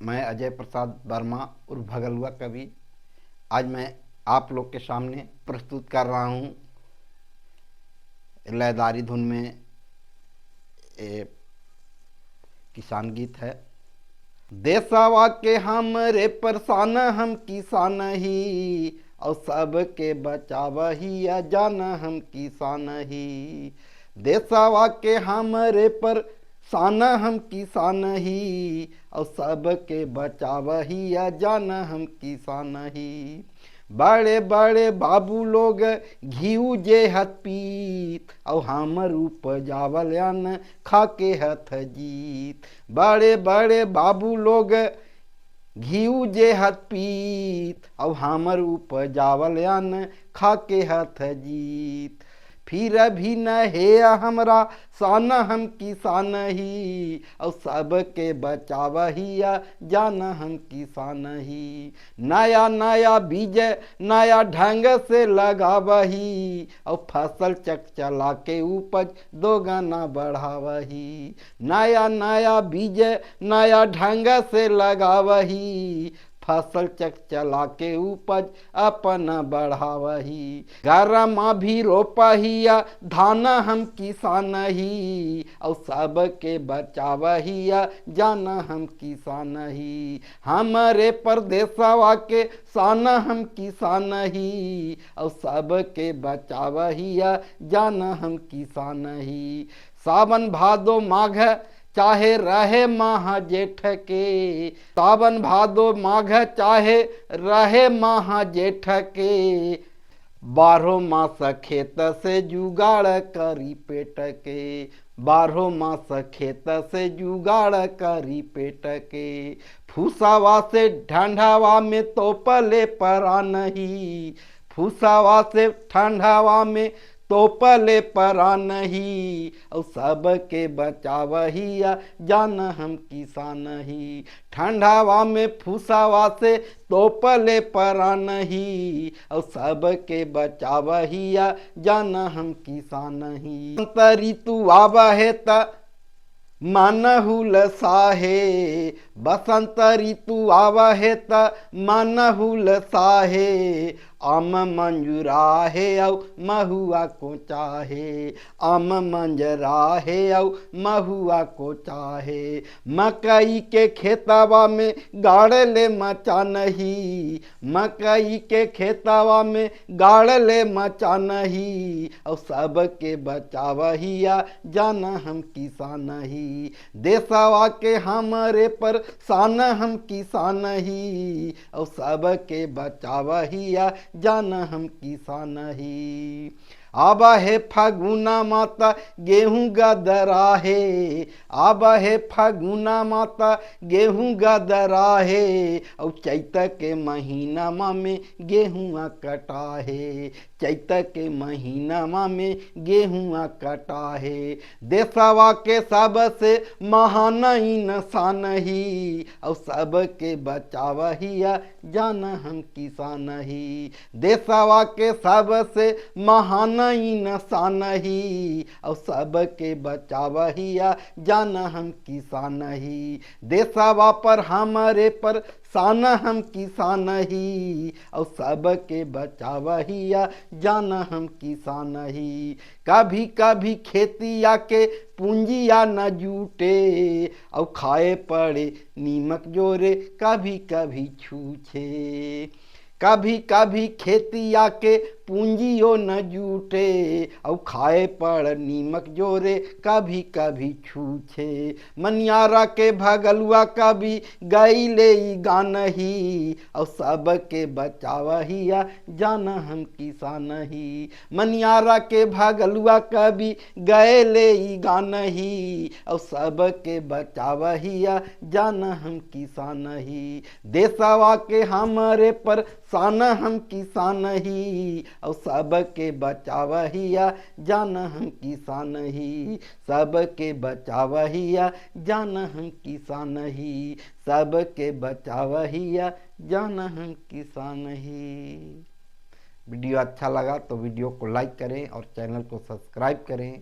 मैं अजय प्रसाद वर्मा उर्फ भगलुआ कवि आज मैं आप लोग के सामने प्रस्तुत कर रहा हूँ लयदारी धुन में ए, किसान गीत है। देशवा के हमरे परसान हम किसान ही और सबके बचाव ही जान हम किसान ही। देशवा के हमरे पर सान हम किसान ही और सबके बचाव ही जान हम किसान ही। बड़े बड़े बाबू लोग घीऊ जे हथ पीत और हमर उपजावल अन्न खाके हथ जीत। बड़े बड़े बाबू लोग घीऊ जे हथ पीत और हमर उपजावल अन्न खाके हथ जीत। फिर भी न हे हमरा सान हम किसान ही और सबके बचाव ही जान हम किसान ही। नया नया बीज नया ढंग से लगावही और फसल चक चला के उपज दोगुना बढ़ावही। नया नया बीज नया ढंग से लगावही फसल चक चला के उपज अपन बढ़ावही। गरमा भी रोपहिया धान हम किसान ही और सबके बचावही जान हम किसान ही। हमारे प्रदेशवा के सान हम किसान ही और सबके बचावही जान हम किसान ही। सावन भादो माघ चाहे रहे माह जेठ के, सावन भादो माघ चाहे रहे माह जेठ के, 12 मास खेत से जुगाड़ करी पेट के। 12 मास खेत से जुगाड़ करी पेट के। फूसावा से ठंडावा में तोपले परा नहीं, फूसावा से ठंडावा में तोपले परा नहीं और सबके बचावही जान हम किसान ही। ठंडावा में फूसावा से तोपले परा नहीं और सबके बचावही जान हम किसान ही। ऋतु आवहे त मनहुल साहे, बसंत ऋतु आवहे त मनहुल साहे। आम मंजुराहे औ महुआ को चाहे, आम मंजराहे औ महुआ को चाहे। मकई के खेतवा में गाड़ ले मचा नहीं, मकई के खेतवा में गाड़ ले मचा नहीं और सबके बचावही जान हम किसान ही। देशवा के हमरे पर सान हम किसान ही और सबके बचावही जान हम किसान ही। आबा है फागुना माता गेहूं गदराहे, आबा है फागुना माता गेहूं गदराहे और चैत के महीना में गेहुआ कटाहे, चैत के महीना में गेहुआ कटाहे। देशवा के सबसे महान इंसान ही और सबके बचावही जान हम किसान ही। देशवा के सबसे महान इंसान ही और सबके बचावही जान हम किसान ही। देशवा पर हमारे पर सान हम किसान ही और सबके बचावही जान हम किसान ही। कभी कभी खेतिया के पूंजिया न जूटे और खाए पड़े नीमक जोरे कभी कभी छूछे। कभी कभी खेतिया के पूंजियो न जूटे और खाए पड़ नीमक जोरे कभी कभी छूछे। मनियारा के भगलुआ कभी गई ले गान ही और सबके बचावही जान हम किसान ही। मनियारा के भगलुआ कभी गए ले गान ही और सबके बचावही जान हम किसान ही। देशवा के हमारे पर सान हम किसान ही और सबके बचावही जान हम किसान ही। सबके बचावही जान हम किसान ही, सबके बचावही जान हम किसान ही। वीडियो अच्छा लगा तो वीडियो को लाइक करें और चैनल को सब्सक्राइब करें।